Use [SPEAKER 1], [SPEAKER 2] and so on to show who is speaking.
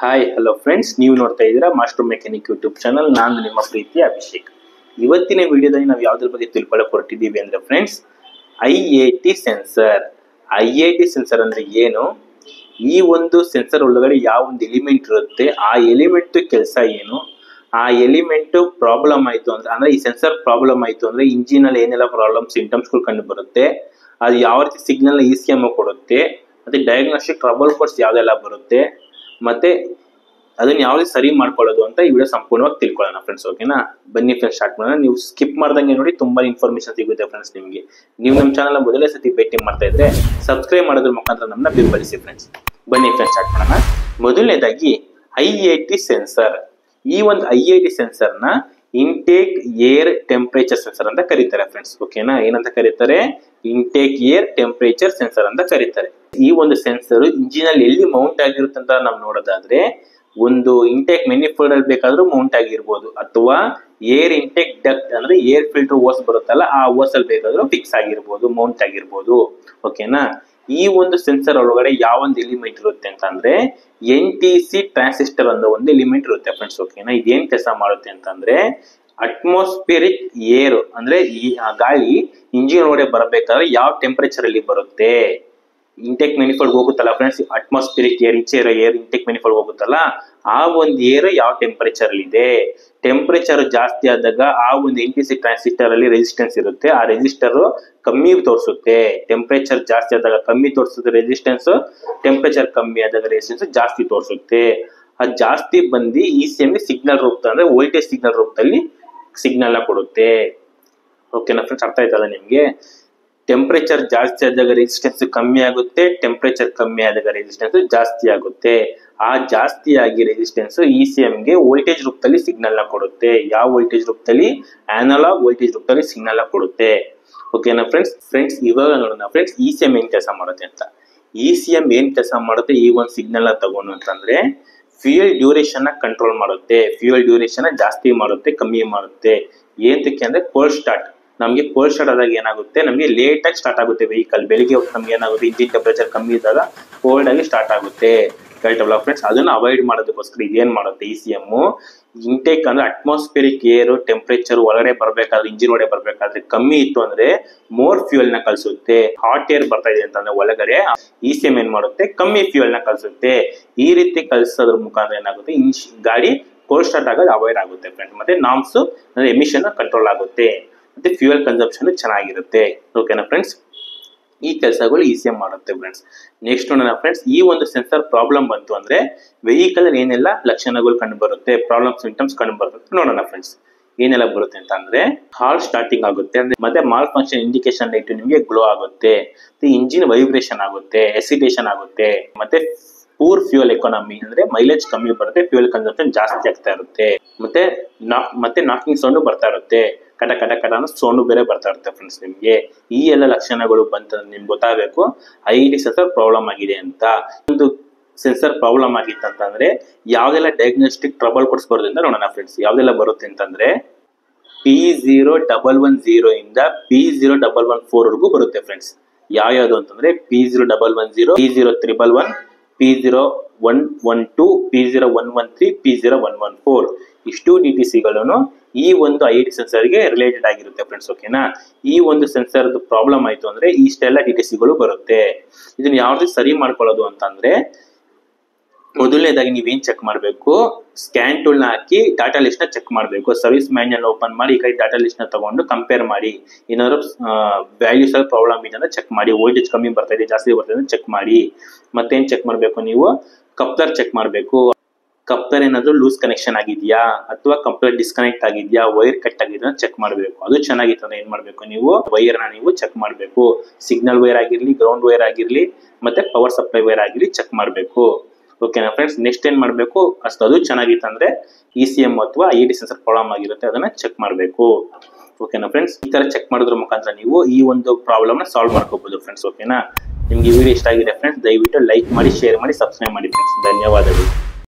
[SPEAKER 1] Hi hello friends, ನೀವು ನೋಡ್ತಾ ಇದ್ದೀರಾ ಮಾಸ್ಟರ್ ಮೆಕ್ಯಾನಿಕ್ ಯೂಟ್ಯೂಬ್ ಚಾನಲ್. ನಾನು ನಿಮ್ಮ ಪ್ರೀತಿಯ ಅಭಿಷೇಕ್. ಇವತ್ತಿನ ವಿಡಿಯೋದಲ್ಲಿ ನಾವು ಯಾವುದ್ರ ಬಗ್ಗೆ ತಿಳ್ಕೊಳ್ಳೋಕೆ ಹೊರಟಿದ್ದೀವಿ ಅಂದ್ರೆ friends, IAT sensor. IAT sensor ಅಂದ್ರೆ ಏನು, ಈ ಒಂದು ಸೆನ್ಸರ್ ಒಳಗಡೆ ಯಾವ ಒಂದು ಎಲಿಮೆಂಟ್ ಇರುತ್ತೆ, ಆ ಎಲಿಮೆಂಟ್ ಕೆಲಸ ಏನು, ಆ ಎಲಿಮೆಂಟ್ ಪ್ರಾಬ್ಲಮ್ ಆಯ್ತು ಅಂದ್ರೆ ಈ ಸೆನ್ಸರ್ ಪ್ರಾಬ್ಲಮ್ ಆಯ್ತು ಅಂದ್ರೆ ಇಂಜಿನ್ ಅಲ್ಲಿ ಏನೆಲ್ಲ ಪ್ರಾಬ್ಲಮ್ ಸಿಂಟಮ್ಸ್ಗಳು ಕಂಡು ಬರುತ್ತೆ, ಅದು ಯಾವ ರೀತಿ ಸಿಗ್ನಲ್ ECM ಕೊಡುತ್ತೆ, ಮತ್ತೆ ಡಯಾಗ್ನೋಸ್ಟಿಕ್ ಟ್ರಬಲ್ ಕೋಡ್ಸ್ ಯಾವ್ದೆಲ್ಲ ಬರುತ್ತೆ, ಮತ್ತೆ ಅದನ್ನ ಯಾವ ರೀತಿ ಸರಿ ಮಾಡ್ಕೊಳ್ಳೋದು ಅಂತ ಈ ವಿಡಿಯೋ ಸಂಪೂರ್ಣವಾಗಿ ತಿಳ್ಕೊಳ್ಳೋಣ ಫ್ರೆಂಡ್ಸ್. ಓಕೆನಾ, ಬನ್ನಿ ಫ್ರೆಂಡ್ಸ್ ಸ್ಟಾರ್ಟ್ ಮಾಡೋಣ. ನೀವು ಸ್ಕಿಪ್ ಮಾಡ್ದಂಗೆ ನೋಡಿ, ತುಂಬಾ ಇನ್ಫಾರ್ಮೇಶನ್ ಸಿಗುತ್ತೆ ಫ್ರೆಂಡ್ಸ್ ನಿಮಗೆ. ನೀವು ನಮ್ಮ ಚಾನಲ್ ಮೊದಲೇ ಸತಿ ಭೇಟಿ ಮಾಡ್ತಾ ಇದ್ರೆ ಸಬ್ಸ್ಕ್ರೈಬ್ ಮಾಡೋದ್ರ ಮುಖಾಂತರ ನಮ್ಮನ್ನ ಬೆಂಬಲಿಸಿ ಫ್ರೆಂಡ್ಸ್. ಬನ್ನಿ ಫ್ರೆಂಡ್ಸ್ ಸ್ಟಾರ್ಟ್ ಮಾಡೋಣ. ಮೊದಲನೇದಾಗಿ IAT ಸೆನ್ಸರ್. ಈ ಒಂದು IAT ಸೆನ್ಸರ್ ನ ಇಂಟೇಕ್ ಏರ್ ಟೆಂಪರೇಚರ್ ಸೆನ್ಸರ್ ಅಂತ ಕರೀತಾರೆ ಫ್ರೆಂಡ್ಸ್. ಓಕೆನಾ, ಏನಂತ ಕರೀತಾರೆ, ಇಂಟೇಕ್ ಏರ್ ಟೆಂಪರೇಚರ್ ಸೆನ್ಸರ್ ಅಂತ ಕರೀತಾರೆ. ಈ ಒಂದು ಸೆನ್ಸರ್ ಇಂಜಿನ್ ಅಲ್ಲಿ ಎಲ್ಲಿ ಮೌಂಟ್ ಆಗಿರುತ್ತೆ ಅಂತ ನಾವು ನೋಡೋದಾದ್ರೆ, ಒಂದು ಇಂಟೇಕ್ ಮೆನಿಫೋಲ್ಡ್ ಅಲ್ಲಿ ಬೇಕಾದ್ರೂ ಮೌಂಟ್ ಆಗಿರ್ಬೋದು, ಅಥವಾ ಏರ್ ಇಂಟೇಕ್ ಡಕ್ಟ್ ಅಂದ್ರೆ ಏರ್ ಫಿಲ್ಟರ್ ಓಸ್ ಬರುತ್ತಲ್ಲ, ಆ ಓಸ್ ಅಲ್ಲಿ ಬೇಕಾದ್ರೂ ಫಿಕ್ಸ್ ಆಗಿರ್ಬೋದು, ಮೌಂಟ್ ಆಗಿರ್ಬೋದು. ಓಕೆನಾ, ಈ ಒಂದು ಸೆನ್ಸರ್ ಒಳಗಡೆ ಯಾವ ಒಂದು ಎಲಿಮೆಂಟ್ ಇರುತ್ತೆ ಅಂತ ಅಂದ್ರೆ NTC ಟ್ರಾನ್ಸಿಸ್ಟರ್ ಅನ್ನೋ ಒಂದು ಎಲಿಮೆಂಟ್ ಇರುತ್ತೆ ಫ್ರೆಂಡ್ಸ್. ಓಕೆನಾ, ಇದೇನ್ ಕೆಲಸ ಮಾಡುತ್ತೆ ಅಂತಂದ್ರೆ, ಅಟ್ಮಾಸ್ಫಿಯರಿಕ್ ಏರ್ ಅಂದ್ರೆ ಈ ಗಾಳಿ ಇಂಜಿನ್ ಒಳಗಡೆ ಬರಬೇಕಾದ್ರೆ ಯಾವ ಟೆಂಪರೇಚರ್ ಅಲ್ಲಿ ಬರುತ್ತೆ, ಇಂಟೆಕ್ ಮೆನಿಫೋಲ್ಡ್ ಹೋಗುತ್ತಲ್ಲ ಫ್ರೆಂಡ್ಸ್, ಅಟ್ಮಾಸ್ಫಿಯರಿಕ್ ಏರ್, ಈಚೆ ಇರೋ ಏರ್ ಇಂಟೆಕ್ ಮೆನಿಫೋಲ್ಡ್ ಹೋಗುತ್ತಲ್ಲ, ಆ ಒಂದು ಏರ್ ಯಾವ ಟೆಂಪರೇಚರ್ ಅಲ್ಲಿ ಇದೆ. ಟೆಂಪರೇಚರ್ ಜಾಸ್ತಿ ಆದಾಗ ಆ ಒಂದು NTC ಟ್ರಾನ್ಸಿಸ್ಟರ್ ಅಲ್ಲಿ ರೆಸಿಸ್ಟೆನ್ಸ್ ಇರುತ್ತೆ, ಆ ರೆಸಿಸ್ಟರ್ ಕಮ್ಮಿ ತೋರಿಸುತ್ತೆ. ಟೆಂಪರೇಚರ್ ಜಾಸ್ತಿ ಆದಾಗ ಕಮ್ಮಿ ತೋರಿಸುತ್ತೆ ರೆಸಿಸ್ಟೆನ್ಸ್, ಟೆಂಪರೇಚರ್ ಕಮ್ಮಿ ಆದಾಗ ರೆಸಿಸ್ಟೆನ್ಸ್ ಜಾಸ್ತಿ ತೋರಿಸುತ್ತೆ. ಅದು ಜಾಸ್ತಿ ಬಂದು ECM ಸಿಗ್ನಲ್ ರೂಪದಲ್ಲಿ ಅಂದ್ರೆ ವೋಲ್ಟೇಜ್ ಸಿಗ್ನಲ್ ರೂಪದಲ್ಲಿ ಸಿಗ್ನಲ್ ಕೊಡುತ್ತೆ. ಓಕೆನಾ ಫ್ರೆಂಡ್ಸ್, ಅರ್ಥ ಆಯ್ತಲ್ಲ ನಿಮ್ಗೆ. ಟೆಂಪರೇಚರ್ ಜಾಸ್ತಿ ಆದಾಗ ರೆಸಿಸ್ಟೆನ್ಸ್ ಕಮ್ಮಿ ಆಗುತ್ತೆ, ಟೆಂಪರೇಚರ್ ಕಮ್ಮಿ ಆದಾಗ ರೆಸಿಸ್ಟೆನ್ಸ್ ಜಾಸ್ತಿ ಆಗುತ್ತೆ. ಆ ಜಾಸ್ತಿ ಆಗಿ ರೆಸಿಸ್ಟೆನ್ಸ್ ECM ಗೆ ವೋಲ್ಟೇಜ್ ರೂಪದಲ್ಲಿ ಸಿಗ್ನಲ್ ನ ಕೊಡುತ್ತೆ. ಯಾವ ವೋಲ್ಟೇಜ್ ರೂಪದಲ್ಲಿ, ಅನಲಾಗ್ ವೋಲ್ಟೇಜ್ ರೂಪದಲ್ಲಿ ಸಿಗ್ನಲ್ ನ ಕೊಡುತ್ತೆ. ಓಕೆನಾ ಫ್ರೆಂಡ್ಸ್ ಇವಾಗ ನೋಡೋಣ ಫ್ರೆಂಡ್ಸ್, ECM ಏನ್ ಕೆಲಸ ಮಾಡುತ್ತೆ ಅಂತ. ECM ಏನ್ ಕೆಲಸ ಮಾಡುತ್ತೆ, ಈ ಒಂದು ಸಿಗ್ನಲ್ ನ ತಗೊಂಡು ಅಂತಂದ್ರೆ ಫ್ಯೂಯಲ್ ಡ್ಯೂರೇಷನ್ ನ ಕಂಟ್ರೋಲ್ ಮಾಡುತ್ತೆ. ಫ್ಯೂಯಲ್ ಡ್ಯೂರೇಷನ್ ಜಾಸ್ತಿ ಮಾಡುತ್ತೆ, ಕಮ್ಮಿ ಮಾಡುತ್ತೆ. ಏನಕ್ಕೆ ಅಂದ್ರೆ ಕೋಲ್ಡ್ ಸ್ಟಾರ್ಟ್. ನಮಗೆ ಕೋಲ್ಡ್ ಸ್ಟಾರ್ಟ್ ಆದಾಗ ಏನಾಗುತ್ತೆ, ನಮಗೆ ಲೇಟ್ ಆಗಿ ಸ್ಟಾರ್ಟ್ ಆಗುತ್ತೆ ವೆಹಿಕಲ್. ಬೆಳಿಗ್ಗೆ ಹೊತ್ತು ನಮ್ಗೆ ಏನಾಗುತ್ತೆ, ಇಂಜಿನ್ ಟೆಂಪರೇಚರ್ ಕಮ್ಮಿ ಇದ್ದಾಗ ಕೋಲ್ಡ್ ಆಗಿ ಸ್ಟಾರ್ಟ್ ಆಗುತ್ತೆ. ಕರೆಕ್ಟ್ ಫ್ರೆಂಡ್ಸ್, ಅದನ್ನ ಅವಾಯ್ಡ್ ಮಾಡೋದಕ್ಕೋಸ್ಕರ ಇದೇನ್ ಮಾಡುತ್ತೆ ECM, ಇಂಟೇಕ್ ಅಂದ್ರೆ ಅಟ್ಮಾಸ್ಫಿಯರಿಕ್ ಏರ್ ಟೆಂಪರೇಚರ್ ಒಳಗಡೆ ಬರ್ಬೇಕಾದ್ರೆ, ಇಂಜಿನ್ ಒಳಗಡೆ ಬರ್ಬೇಕಾದ್ರೆ ಕಮ್ಮಿ ಇತ್ತು ಅಂದ್ರೆ ಮೋರ್ ಫ್ಯೂಯಲ್ ನ ಕಳಿಸುತ್ತೆ. ಹಾಟ್ ಏರ್ ಬರ್ತಾ ಇದೆ ಅಂತಂದ್ರೆ ಒಳಗಡೆ ECM ಏನ್ ಮಾಡುತ್ತೆ, ಕಮ್ಮಿ ಫ್ಯೂಯಲ್ ನ ಕಳಿಸುತ್ತೆ. ಈ ರೀತಿ ಕಳಿಸೋದ್ರ ಮುಖಾಂತರ ಏನಾಗುತ್ತೆ, ಗಾಡಿ ಕೋಲ್ಡ್ ಸ್ಟಾರ್ಟ್ ಆಗೋದು ಅವಾಯ್ಡ್ ಆಗುತ್ತೆ ಫ್ರೆಂಡ್ಸ್. ಮತ್ತೆ ನಾಮ್ಸ್ ಅಂದ್ರೆ ಎಮಿಷನ್ ಕಂಟ್ರೋಲ್ ಆಗುತ್ತೆ, ಮತ್ತೆ ಫ್ಯೂಯಲ್ ಕನ್ಸಂಪ್ಷನ್ ಚೆನ್ನಾಗಿರುತ್ತೆ. ಓಕೆನಾ ಫ್ರೆಂಡ್ಸ್, ಈ ಕೆಲಸಗಳು ECM ಮಾಡುತ್ತೆ ಫ್ರೆಂಡ್ಸ್. ನೆಕ್ಸ್ಟ್ ನೋಡೋಣ ಫ್ರೆಂಡ್ಸ್, ಈ ಒಂದು ಸೆನ್ಸರ್ ಪ್ರಾಬ್ಲಮ್ ಬಂತು ಅಂದ್ರೆ ವೆಹಿಕಲ್ ಏನೆಲ್ಲ ಲಕ್ಷಣಗಳು ಕಂಡು ಬರುತ್ತೆ, ಪ್ರಾಬ್ಲಮ್ ಸಿಂಟಮ್ಸ್ ಕಂಡು ಬರುತ್ತೆ ನೋಡೋಣ ಫ್ರೆಂಡ್ಸ್. ಏನೆಲ್ಲ ಬರುತ್ತೆ ಅಂತ ಅಂದ್ರೆ, ಹಾಲ್ ಸ್ಟಾರ್ಟಿಂಗ್ ಆಗುತ್ತೆ, ಮತ್ತೆ ಮಾಲ್ ಫಂಕ್ಷನ್ ಇಂಡಿಕೇಶನ್ ಲೈಟ್ ನಿಮಗೆ ಗ್ಲೋ ಆಗುತ್ತೆ, ಇಂಜಿನ್ ವೈಬ್ರೇಷನ್ ಆಗುತ್ತೆ, ಎಸಿಟೇಷನ್ ಆಗುತ್ತೆ, ಮತ್ತೆ ಪೂರ್ ಫ್ಯೂಯಲ್ ಎಕಾನಮಿ ಅಂದ್ರೆ ಮೈಲೇಜ್ ಕಮ್ಮಿ ಬರುತ್ತೆ, ಫ್ಯೂಯಲ್ ಕನ್ಸಂಪ್ಷನ್ ಜಾಸ್ತಿ ಆಗ್ತಾ ಇರುತ್ತೆ, ಮತ್ತೆ ನಾಕಿಂಗ್ ಸೌಂಡ್ ಬರ್ತಾ ಇರುತ್ತೆ, ಕಟ ಕಟ ಕಟ ಅನ್ನೋ ಸೌಂಡ್ ಬೇರೆ ಬರ್ತಾ ಇರುತ್ತೆ ಫ್ರೆಂಡ್ಸ್. ನಿಮ್ಗೆ ಈ ಎಲ್ಲ ಲಕ್ಷಣಗಳು ಬಂತ ನಿಮ್ಗೆ ಗೊತ್ತಾಗಬೇಕು IAT ಸೆನ್ಸರ್ ಪ್ರಾಬ್ಲಮ್ ಆಗಿದೆ ಅಂತ. ಒಂದು ಸೆನ್ಸರ್ ಪ್ರಾಬ್ಲಮ್ ಆಗಿತ್ತು ಅಂತಂದ್ರೆ ಯಾವ್ದೆಲ್ಲ ಡಯಾಗ್ನೋಸ್ಟಿಕ್ ಟ್ರಬಲ್ ಕೋಡ್ಸ್ ಬರುತ್ತೆ ಅಂತ ನೋಡೋಣ ಫ್ರೆಂಡ್ಸ್. ಯಾವ್ದೆಲ್ಲ ಬರುತ್ತೆ ಅಂತಂದ್ರೆ P0110 ಇಂದ P0114 ವರೆಗೂ ಬರುತ್ತೆ ಫ್ರೆಂಡ್ಸ್. ಯಾವ್ಯಾವ್ದು ಅಂತಂದ್ರೆ P0110, P0311, P0112, P0113, P0114 ಇಷ್ಟು DTCಗಳನ್ನು ಈ ಒಂದು IAT ಸೆನ್ಸರ್ಗೆ ರಿಲೇಟೆಡ್ ಆಗಿರುತ್ತೆ ಫ್ರೆಂಡ್ಸ್. ಓಕೆನಾ, ಈ ಒಂದು ಸೆನ್ಸರ್ ಪ್ರಾಬ್ಲಮ್ ಆಯ್ತು ಅಂದ್ರೆ ಇಷ್ಟೆಲ್ಲ DTCಗಳು ಬರುತ್ತೆ. ಇದನ್ನ ಯಾವ ರೀತಿ ಸರಿ ಮಾಡ್ಕೊಳ್ಳೋದು ಅಂತಂದ್ರೆ, ಮೊದಲನೇದಾಗಿ ನೀವೇನ್ ಚೆಕ್ ಮಾಡಬೇಕು, ಸ್ಕ್ಯಾನ್ ಟೂಲ್ ನ ಹಾಕಿ ಡಾಟಾ ಲಿಸ್ಟ್ ನ ಚೆಕ್ ಮಾಡಬೇಕು. ಸರ್ವಿಸ್ ಮ್ಯಾನ್ಯಲ್ ಓಪನ್ ಮಾಡಿ ಈ ಕಡೆ ಡಾಟಾ ಲಿಸ್ಟ್ ನ ತಗೊಂಡು ಕಂಪೇರ್ ಮಾಡಿ, ಏನಾದ್ರು ವ್ಯಾಲ್ಯೂಸ್ ಅಲ್ಲಿ ಪ್ರಾಬ್ಲಮ್ ಇದೆ ಅಂದ್ರೆ ಚೆಕ್ ಮಾಡಿ, ವೋಲ್ಟೇಜ್ ಕಮ್ಮಿ ಬರ್ತಾ ಇದೆ ಜಾಸ್ತಿ ಬರ್ತಾ ಇದೆ ಚೆಕ್ ಮಾಡಿ. ಮತ್ತೇನ್ ಚೆಕ್ ಮಾಡ್ಬೇಕು, ನೀವು ಕಪ್ಲರ್ ಚೆಕ್ ಮಾಡ್ಬೇಕು. ಕಪ್ಲರ್ ಏನಾದ್ರು ಲೂಸ್ ಕನೆಕ್ಷನ್ ಆಗಿದ್ಯಾ, ಅಥವಾ ಕಪ್ಲರ್ ಡಿಸ್ಕನೆಕ್ಟ್ ಆಗಿದ್ಯಾ, ವೈರ್ ಕಟ್ ಆಗಿದ್ಯಾ ಚೆಕ್ ಮಾಡಬೇಕು. ಅದು ಚೆನ್ನಾಗಿತ್ತು ಏನ್ ಮಾಡ್ಬೇಕು, ನೀವು ವೈರ್ ನ ನೀವು ಚೆಕ್ ಮಾಡಬೇಕು. ಸಿಗ್ನಲ್ ವೈರ್ ಆಗಿರ್ಲಿ, ಗ್ರೌಂಡ್ ವೈರ್ ಆಗಿರ್ಲಿ, ಮತ್ತೆ ಪವರ್ ಸಪ್ಲೈ ವೈರ್ ಆಗಿರ್ಲಿ ಚೆಕ್ ಮಾಡಬೇಕು. ಓಕೆನಾ ಫ್ರೆಂಡ್ಸ್, ನೆಕ್ಸ್ಟ್ ಏನ್ ಮಾಡ್ಬೇಕು, ಅದು ಚೆನ್ನಾಗಿತ್ತು ಅಂದ್ರೆ ECM ಅಥವಾ IAT ಸೆನ್ಸರ್ ಪ್ರಾಬ್ಲಮ್ ಆಗಿರುತ್ತೆ, ಅದನ್ನ ಚೆಕ್ ಮಾಡಬೇಕು. ಓಕೆನಾ ಫ್ರೆಂಡ್ಸ್, ಈ ತರ ಚೆಕ್ ಮಾಡೋದ್ರ ಮುಖಾಂತರ ನೀವು ಈ ಒಂದು ಪ್ರಾಬ್ಲಮ್ ನ ಸಾಲ್ವ್ ಮಾಡ್ಕೋಬಹುದು ಫ್ರೆಂಡ್ಸ್. ಓಕೆನಾ, ನಿಮ್ಗೆ ಈ ವಿಡಿಯೋ ಇಷ್ಟ ಆಗಿದೆ ಫ್ರೆಂಡ್ಸ್, ದಯವಿಟ್ಟು ಲೈಕ್ ಮಾಡಿ, ಶೇರ್ ಮಾಡಿ, ಸಬ್ಸ್ಕ್ರೈಬ್ ಮಾಡಿ ಫ್ರೆಂಡ್ಸ್. ಧನ್ಯವಾದಗಳು.